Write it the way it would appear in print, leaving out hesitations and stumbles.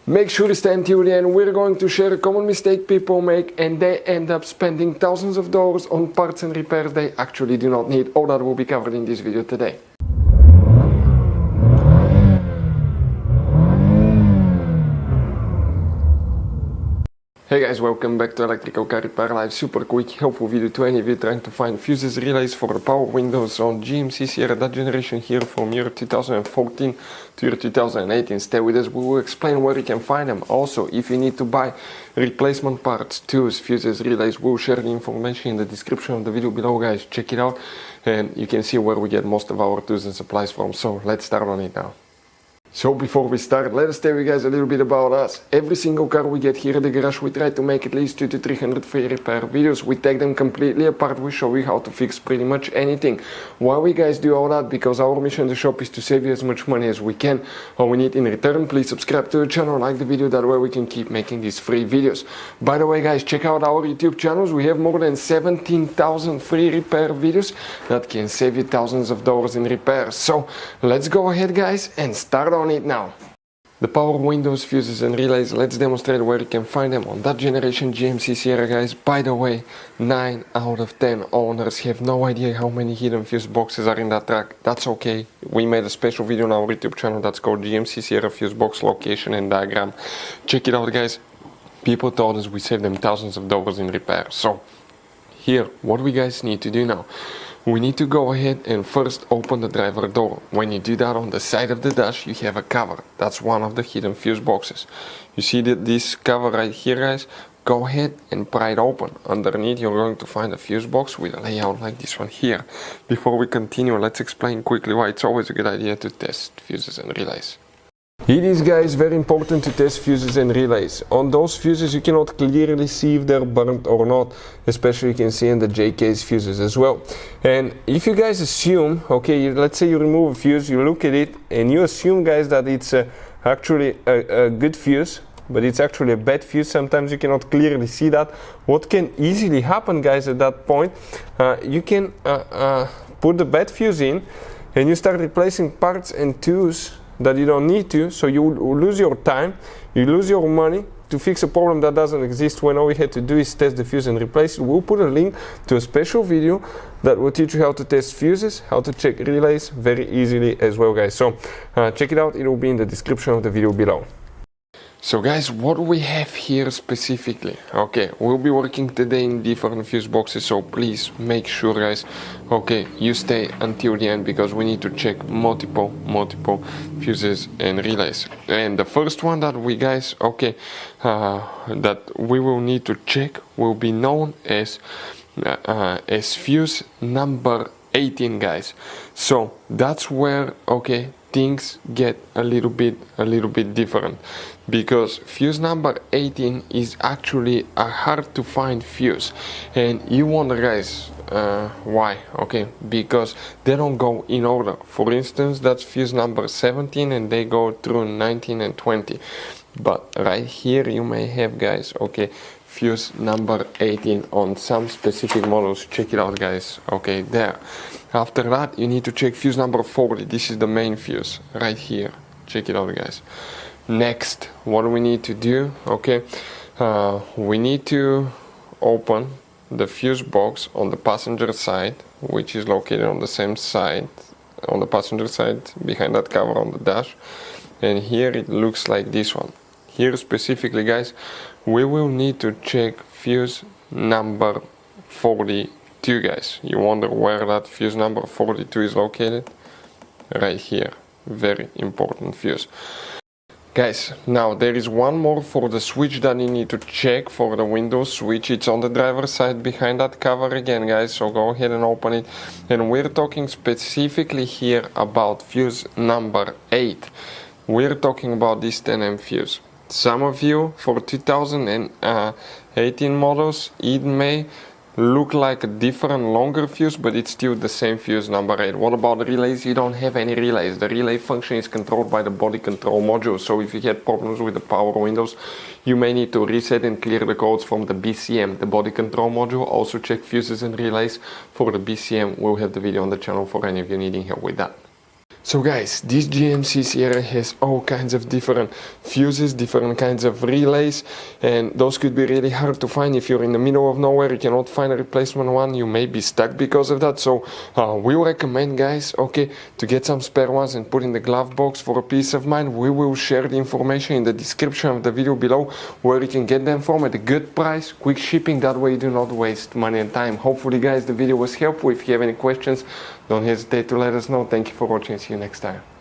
Make sure to stay until the end. We're going to share a common mistake people make and they end up spending thousands of dollars on parts and repairs they actually do not need. All that will be covered in this video today. Hey guys, welcome back to Electrical Car Repair Live. Super quick, helpful video to any of you trying to find fuses, relays for the power windows on GMC Sierra, that generation here from year 2014 to year 2018. Stay with us, we will explain where you can find them. Also, if you need to buy replacement parts, tools, fuses, relays, we'll share the information in the description of the video below, guys. Check it out and you can see where we get most of our tools and supplies from. So let's start on it now. So before we start, let us tell you guys a little bit about us. Every single car we get here at the garage, we try to make at least 200 to 300 free repair videos. We take them completely apart, we show you how to fix pretty much anything. Why we guys do all that? Because our mission in the shop is to save you as much money as we can. All we need in return, please subscribe to the channel, like the video, that way we can keep making these free videos. By the way guys, check out our YouTube channels. We have more than 17,000 free repair videos that can save you thousands of dollars in repairs. So let's go ahead guys and start on it now. The power windows, fuses and relays, let's demonstrate where you can find them on that generation GMC Sierra, guys. By the way, 9 out of 10 owners have no idea how many hidden fuse boxes are in that truck. That's okay. We made a special video on our YouTube channel that's called GMC Sierra Fuse Box Location and Diagram. Check it out guys. People told us we saved them thousands of dollars in repair. So here, what we guys need to do now, we need to go ahead and first open the driver door. When you do that, on the side of the dash you have a cover. That's one of the hidden fuse boxes. You see this cover right here guys? Go ahead and pry it open. Underneath you're going to find a fuse box with a layout like this one here. Before we continue, let's explain quickly why it's always a good idea to test fuses and relays. It is guys very important to test fuses and relays. On those fuses you cannot clearly see if they're burnt or not, especially you can see in the JK's fuses as well. And if you guys assume, okay, let's say you remove a fuse, you look at it and you assume guys that it's actually a good fuse, but it's actually a bad fuse, sometimes you cannot clearly see that. What can easily happen guys at that point, you can put the bad fuse in and you start replacing parts and tools that you don't need to, so you lose your time, you lose your money to fix a problem that doesn't exist, when all we had to do is test the fuse and replace it. We'll put a link to a special video that will teach you how to test fuses, how to check relays very easily as well guys. So check it out, it will be in the description of the video below. So guys, what we have here specifically, okay, we'll be working today in different fuse boxes, so please make sure guys, okay, you stay until the end because we need to check multiple fuses and relays. And the first one that we guys, okay, that we will need to check will be known as fuse number 18 guys. So that's where, okay, things get a little bit different, because fuse number 18 is actually a hard to find fuse. And you wonder guys why? Okay, because they don't go in order. For instance, that's fuse number 17 and they go through 19 and 20, but right here you may have guys, okay, fuse number 18 on some specific models. Check it out guys, okay, there. After that you need to check fuse number 40. This is the main fuse right here. Check it out guys. Next, what do we need to do? Okay, we need to open the fuse box on the passenger side, which is located on the same side, on the passenger side behind that cover on the dash. And here it looks like this one. Here specifically guys, we will need to check fuse number 42 guys. You wonder where that fuse number 42 is located? Right here. Very important fuse. Guys, now there is one more for the switch that you need to check for the Windows switch. It's on the driver's side behind that cover again guys, so go ahead and open it. And we're talking specifically here about fuse number 8. We're talking about this 10M fuse. Some of you, for 2018 models, it may look like a different longer fuse, but it's still the same fuse number 8. What about the relays? You don't have any relays. The relay function is controlled by the body control module, so if you get problems with the power windows, you may need to reset and clear the codes from the BCM, the body control module. Also check fuses and relays for the BCM. We'll have the video on the channel for any of you needing help with that. So guys, this GMC Sierra has all kinds of different fuses, different kinds of relays, and those could be really hard to find. If you're in the middle of nowhere, you cannot find a replacement one, you may be stuck because of that. So we recommend, guys, okay, to get some spare ones and put in the glove box for a peace of mind. We will share the information in the description of the video below where you can get them from at a good price, quick shipping, that way you do not waste money and time. Hopefully guys the video was helpful. If you have any questions, don't hesitate to let us know. Thank you for watching. See you next time.